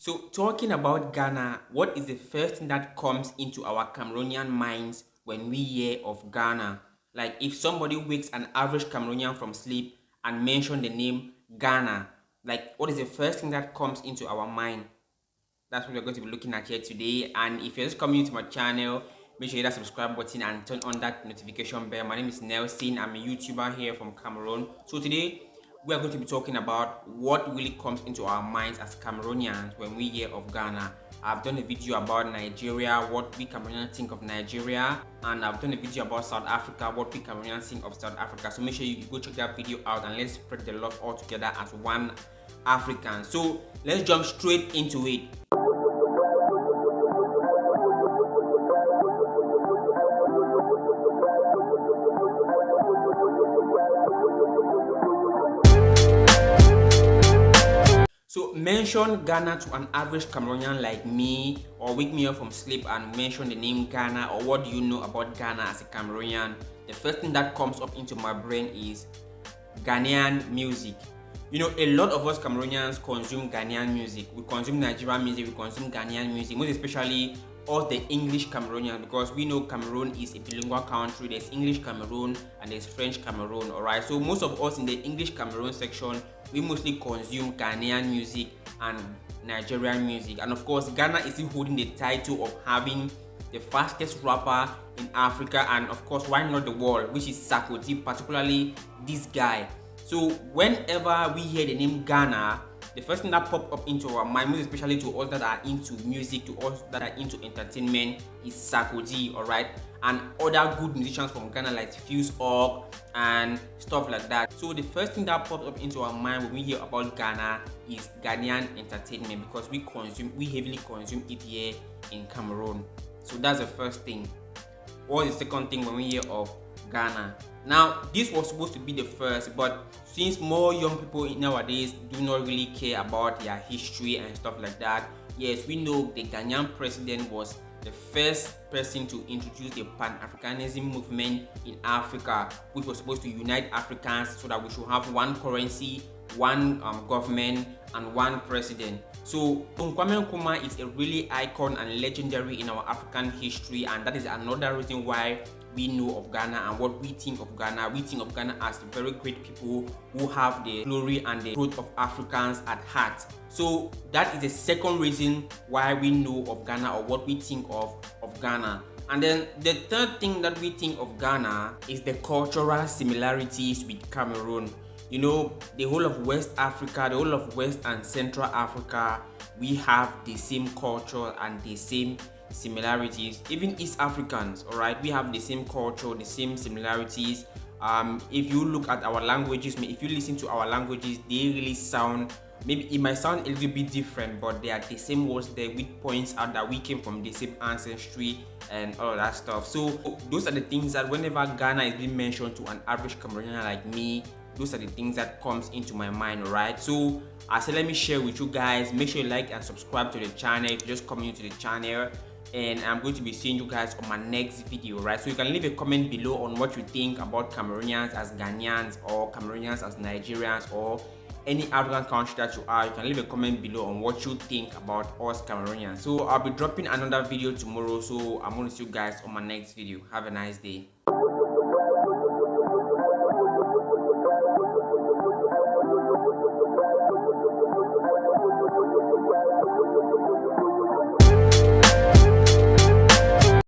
So talking about Ghana, what is the first thing that comes into our Cameroonian minds when we hear of Ghana? Like if somebody wakes an average Cameroonian from sleep and mention the name Ghana, like what is the first thing that comes into our mind? That's what we're going to be looking at here today. And if you're just coming into my channel, make sure you hit that subscribe button and turn on that notification bell. My name is Nelson. I'm a YouTuber here from Cameroon. So today we are going to be talking about what really comes into our minds as Cameroonians when we hear of Ghana. I've done a video about Nigeria, what we Cameroonians think of Nigeria, and I've done a video about South Africa, what we Cameroonians think of South Africa. So make sure you go check that video out and let's spread the love all together as one African. So let's jump straight into it. So mention Ghana to an average Cameroonian like me, or wake me up from sleep and mention the name Ghana, or what do you know about Ghana as a Cameroonian? The first thing that comes up into my brain is Ghanaian music. You know, a lot of us Cameroonians consume Ghanaian music. We consume Nigerian music, we consume Ghanaian music, most especially us the English Cameroonians, because we know Cameroon is a bilingual country. There's English Cameroon and there's French Cameroon, alright? So most of us in the English Cameroon section, we mostly consume Ghanaian music and Nigerian music. And of course, Ghana is still holding the title of having the fastest rapper in Africa, and of course, why not the world, which is Sarkozy, particularly this guy. So whenever we hear the name Ghana, the first thing that pops up into our mind, most especially to us that are into music, to us that are into entertainment, is Sarkozy, alright? And other good musicians from Ghana like Fuse Org and stuff like that. So the first thing that pops up into our mind when we hear about Ghana is Ghanaian entertainment, because we heavily consume it here in Cameroon. So that's the first thing. What is the second thing when we hear of Ghana? Now, this was supposed to be the first, but since more young people nowadays do not really care about their history and stuff like that, yes, we know the Ghanaian president was the first person to introduce the Pan-Africanism movement in Africa, which was supposed to unite Africans so that we should have one currency, one government, and one president. So Kwame Nkrumah is a really icon and legendary in our African history, and that is another reason why we know of Ghana and what we think of Ghana. We think of Ghana as very great people who have the glory and the growth of Africans at heart. So that is the second reason why we know of Ghana, or what we think of Ghana. And then the third thing that we think of Ghana is the cultural similarities with Cameroon. You know, the whole of West Africa, the whole of West and Central Africa, we have the same culture and the same similarities. Even East Africans, all right, we have the same culture, the same similarities. If you look at our languages, if you listen to our languages, they really sound, maybe it might sound a little bit different, but they are the same words there, which points out that we came from the same ancestry and all of that stuff. So those are the things that whenever Ghana is being mentioned to an average Cameroonian like me, those are the things that comes into my mind, right? So I said, let me share with you guys. Make sure you like and subscribe to the channel if you're just coming into the channel, and I'm going to be seeing you guys on my next video, right? So you can leave a comment below on what you think about Cameroonians as Ghanaians, or Cameroonians as Nigerians, or any African country that you are. You can leave a comment below on what you think about us Cameroonians. So I'll be dropping another video tomorrow, so I'm going to see you guys on my next video. Have a nice day.